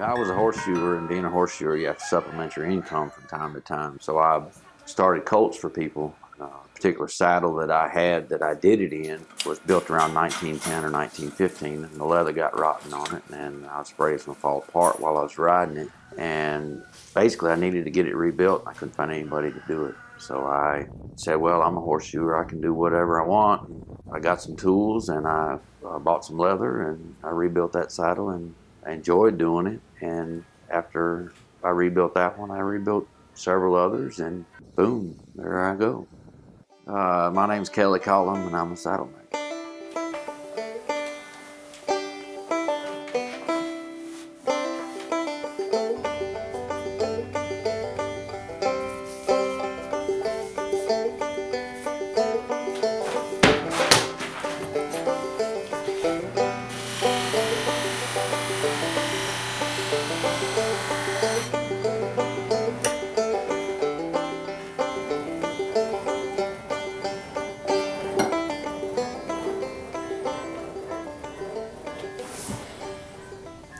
I was a horseshoer, and being a horseshoer, you have to supplement your income from time to time. So I started colts for people. A particular saddle that I had that I did it in was built around 1910 or 1915, and the leather got rotten on it, and I was afraid it was going to fall apart while I was riding it. And basically, I needed to get it rebuilt. I couldn't find anybody to do it. So I said, well, I'm a horseshoer. I can do whatever I want. And I got some tools, and I bought some leather, and I rebuilt that saddle, and I enjoyed doing it. And after I rebuilt that one, I rebuilt several others, and boom, there I go. My name's Kelly Collum, and I'm a saddle maker.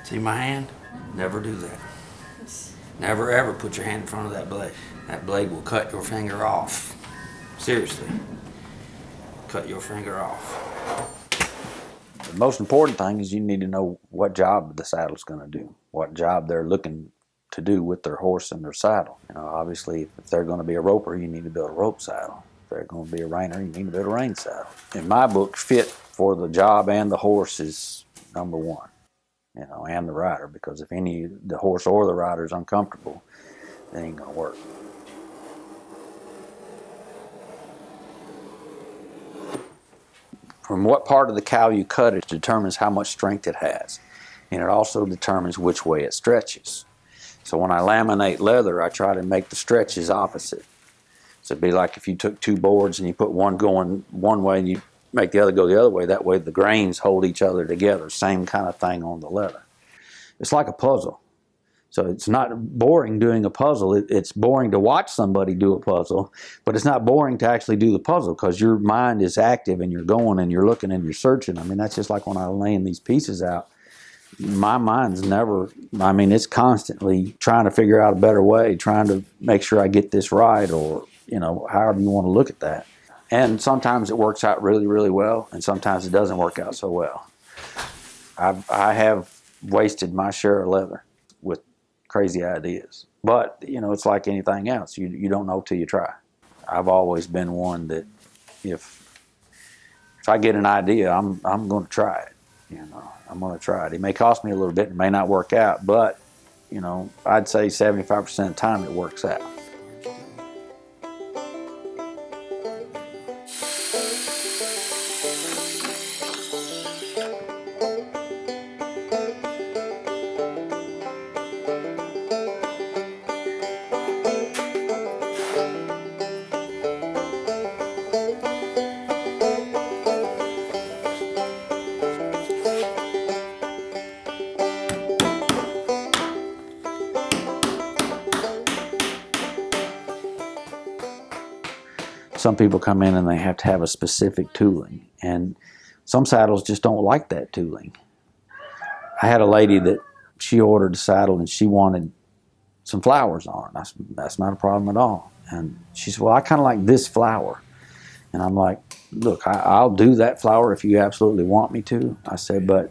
See my hand? Never do that. Never ever put your hand in front of that blade. That blade will cut your finger off. Seriously. Cut your finger off. The most important thing is you need to know what job the saddle's going to do, what job they're looking to do with their horse and their saddle. You know, obviously, if they're going to be a roper, you need to build a rope saddle. If they're going to be a reiner, you need to build a rein saddle. In my book, fit for the job and the horse is number one. You know, and the rider, because if the horse or the rider is uncomfortable, it ain't gonna work. From what part of the cow you cut, it determines how much strength it has, and it also determines which way it stretches. So when I laminate leather, I try to make the stretches opposite. So it'd be like if you took two boards and you put one going one way and you make the other go the other way. That way the grains hold each other together. Same kind of thing on the leather. It's like a puzzle. So it's not boring doing a puzzle. It's boring to watch somebody do a puzzle, but it's not boring to actually do the puzzle because your mind is active and you're going and you're looking and you're searching. I mean, that's just like when I'm laying these pieces out. My mind's never, I mean, it's constantly trying to figure out a better way, trying to make sure I get this right, or, you know, however you want to look at that. And sometimes it works out really, really well, and sometimes it doesn't work out so well. I have wasted my share of leather with crazy ideas. But, you know, it's like anything else. You don't know till you try. I've always been one that if I get an idea, I'm going to try it. You know, I'm going to try it. It may cost me a little bit. It may not work out. But, you know, I'd say 75% of the time it works out. Some people come in and they have to have a specific tooling, and some saddles just don't like that tooling. I had a lady that she ordered a saddle and she wanted some flowers on it. That's not a problem at all. And she said, well, I kind of like this flower. And I'm like, look, I'll do that flower if you absolutely want me to. I said, but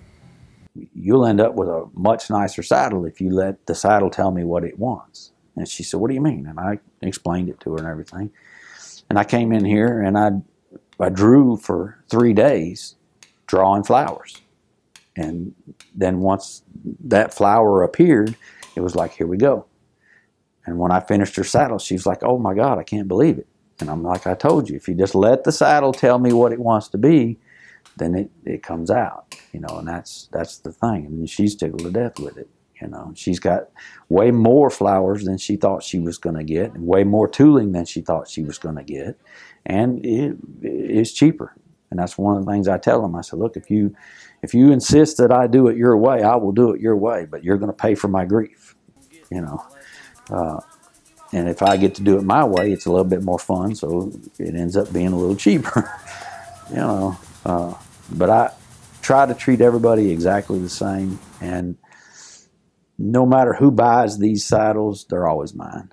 you'll end up with a much nicer saddle if you let the saddle tell me what it wants. And she said, what do you mean? And I explained it to her and everything. And I came in here and I drew for 3 days drawing flowers. And then once that flower appeared, it was like, here we go. And when I finished her saddle, she was like, oh my God, I can't believe it. And I'm like, I told you, if you just let the saddle tell me what it wants to be, then it comes out, you know, and that's the thing. And she's tickled to death with it. You know, she's got way more flowers than she thought she was going to get, and way more tooling than she thought she was going to get, and it's cheaper. And that's one of the things I tell them. I said, look, if you insist that I do it your way, I will do it your way, but you're going to pay for my grief, you know. And if I get to do it my way, it's a little bit more fun, so it ends up being a little cheaper, you know. But I try to treat everybody exactly the same, and no matter who buys these saddles, they're always mine.